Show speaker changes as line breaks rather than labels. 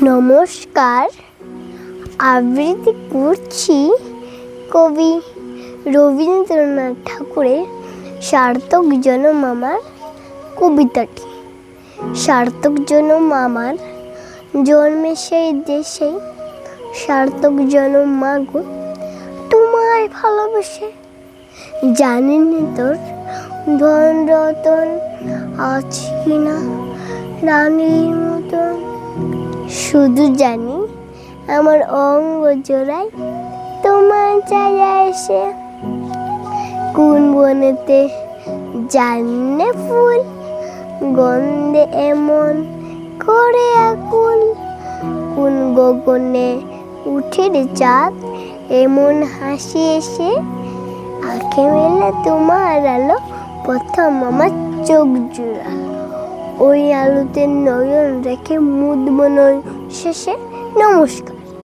নমস্কার, আবৃত্তি করছি কবি রবীন্দ্রনাথ ঠাকুরের সার্থক জনম আমার কবিতাটি। সার্থক জনম আমার জন্মে সেই দেশে, সার্থক জনম মাগো তোমায় ভালোবেসে। জানি না তোর ধন রতন আছে কিনা রানীর মতন, শুধু জানি আমার অঙ্গ জোড়ায় তোমার ছায়া এসে। কোন বনেতে জানে ফুল গন্ধে এমন করে আকুল, কোন গগনে উঠে চাঁদ এমন হাসি এসে। আঁখে মেলে তোমার আলো প্রথম আমার চোখ জোড়া, ওই আলোতে নয়ন রেখে মুদব নয় শেষে। নমস্কার।